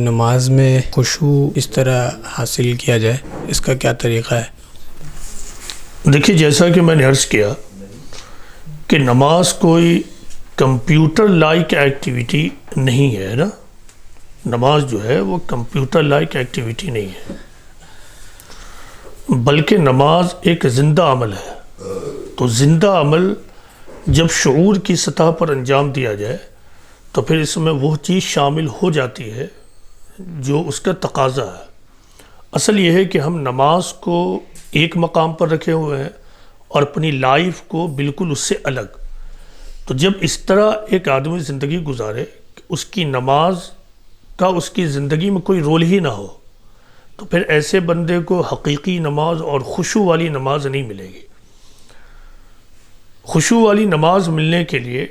نماز میں خشوع اس طرح حاصل کیا جائے، اس کا کیا طریقہ ہے؟ دیکھیے، جیسا کہ میں نے عرض کیا کہ نماز کوئی کمپیوٹر لائک ایکٹیویٹی نہیں ہے نا. نماز جو ہے وہ کمپیوٹر لائک ایکٹیویٹی نہیں ہے، بلکہ نماز ایک زندہ عمل ہے. تو زندہ عمل جب شعور کی سطح پر انجام دیا جائے تو پھر اس میں وہ چیز شامل ہو جاتی ہے جو اس کا تقاضا ہے. اصل یہ ہے کہ ہم نماز کو ایک مقام پر رکھے ہوئے ہیں اور اپنی لائف کو بالکل اس سے الگ. تو جب اس طرح ایک آدمی زندگی گزارے کہ اس کی نماز کا اس کی زندگی میں کوئی رول ہی نہ ہو، تو پھر ایسے بندے کو حقیقی نماز اور خشوع والی نماز نہیں ملے گی. خشوع والی نماز ملنے کے لیے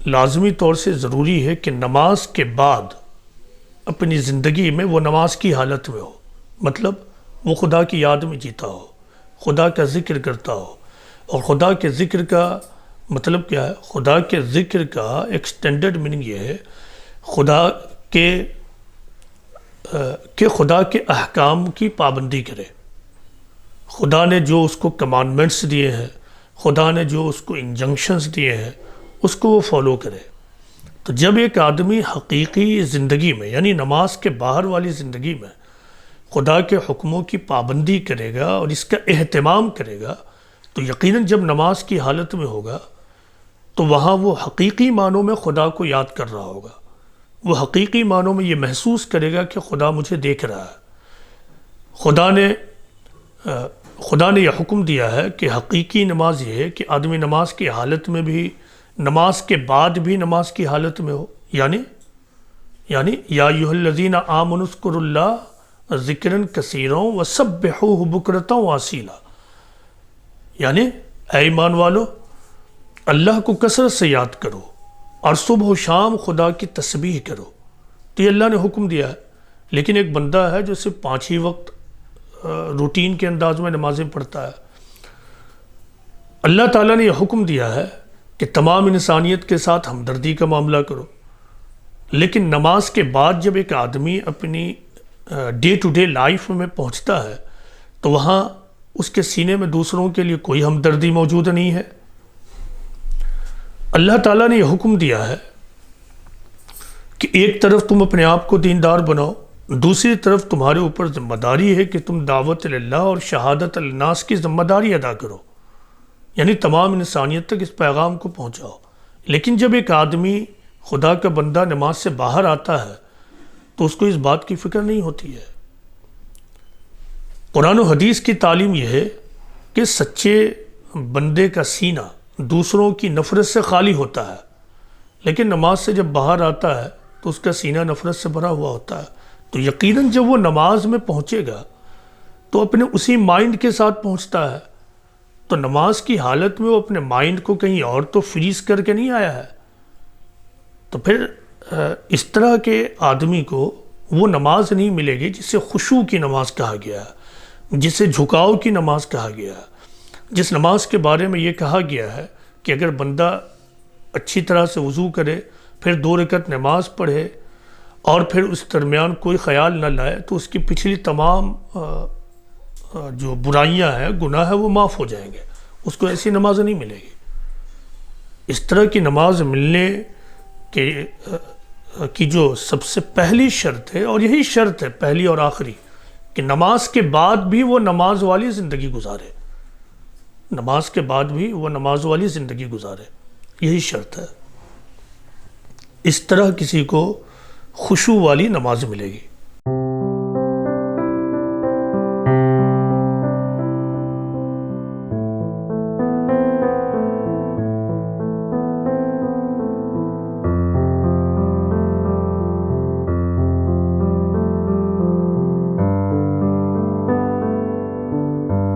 لازمی طور سے ضروری ہے کہ نماز کے بعد اپنی زندگی میں وہ نماز کی حالت میں ہو، مطلب وہ خدا کی یاد میں جیتا ہو، خدا کا ذکر کرتا ہو. اور خدا کے ذکر کا مطلب کیا ہے؟ خدا کے ذکر کا ایکسٹینڈڈ میننگ یہ ہے کہ خدا کے احکام کی پابندی کرے. خدا نے جو اس کو کمانڈمنٹس دیے ہیں، خدا نے جو اس کو انجنکشنز دیے ہیں، اس کو وہ فالو کرے. تو جب ایک آدمی حقیقی زندگی میں یعنی نماز کے باہر والی زندگی میں خدا کے حکموں کی پابندی کرے گا اور اس کا اہتمام کرے گا، تو یقیناً جب نماز کی حالت میں ہوگا تو وہاں وہ حقیقی معنوں میں خدا کو یاد کر رہا ہوگا. وہ حقیقی معنوں میں یہ محسوس کرے گا کہ خدا مجھے دیکھ رہا ہے. خدا نے یہ حکم دیا ہے کہ حقیقی نماز یہ ہے کہ آدمی نماز کی حالت میں بھی، نماز کے بعد بھی نماز کی حالت میں ہو. یعنی یا ایھا الذین آمنوا اذکروا اللہ ذکرا کثیرا وسبحوہ بکرۃ واسیلا. یعنی اے ایمان والو، اللہ کو کثرت سے یاد کرو اور صبح و شام خدا کی تسبیح کرو. تو یہ اللہ نے حکم دیا ہے. لیکن ایک بندہ ہے جو صرف 5 ہی وقت روٹین کے انداز میں نمازیں پڑھتا ہے. اللہ تعالیٰ نے یہ حکم دیا ہے کہ تمام انسانیت کے ساتھ ہمدردی کا معاملہ کرو. لیکن نماز کے بعد جب ایک آدمی اپنی ڈے ٹو ڈے لائف میں پہنچتا ہے تو وہاں اس کے سینے میں دوسروں کے لیے کوئی ہمدردی موجود نہیں ہے. اللہ تعالیٰ نے یہ حکم دیا ہے کہ ایک طرف تم اپنے آپ کو دیندار بناؤ، دوسری طرف تمہارے اوپر ذمہ داری ہے کہ تم دعوت اللہ اور شہادت الناس کی ذمہ داری ادا کرو، یعنی تمام انسانیت تک اس پیغام کو پہنچاؤ. لیکن جب ایک آدمی خدا کا بندہ نماز سے باہر آتا ہے تو اس کو اس بات کی فکر نہیں ہوتی ہے. قرآن و حدیث کی تعلیم یہ ہے کہ سچے بندے کا سینہ دوسروں کی نفرت سے خالی ہوتا ہے، لیکن نماز سے جب باہر آتا ہے تو اس کا سینہ نفرت سے بھرا ہوا ہوتا ہے. تو یقیناً جب وہ نماز میں پہنچے گا تو اپنے اسی مائنڈ کے ساتھ پہنچتا ہے. تو نماز کی حالت میں وہ اپنے مائنڈ کو کہیں اور تو فریز کر کے نہیں آیا ہے. تو پھر اس طرح کے آدمی کو وہ نماز نہیں ملے گی جسے خشوع کی نماز کہا گیا ہے، جسے جھکاؤ کی نماز کہا گیا ہے، جس نماز کے بارے میں یہ کہا گیا ہے کہ اگر بندہ اچھی طرح سے وضو کرے، پھر 2 رکعت نماز پڑھے اور پھر اس درمیان کوئی خیال نہ لائے تو اس کی پچھلی تمام جو برائیاں ہیں، گناہ ہے، وہ معاف ہو جائیں گے. اس کو ایسی نماز نہیں ملے گی. اس طرح کی نماز ملنے کی جو سب سے پہلی شرط ہے، اور یہی شرط ہے پہلی اور آخری، کہ نماز کے بعد بھی وہ نماز والی زندگی گزارے. نماز کے بعد بھی وہ نماز والی زندگی گزارے، یہی شرط ہے. اس طرح کسی کو خشوع والی نماز ملے گی.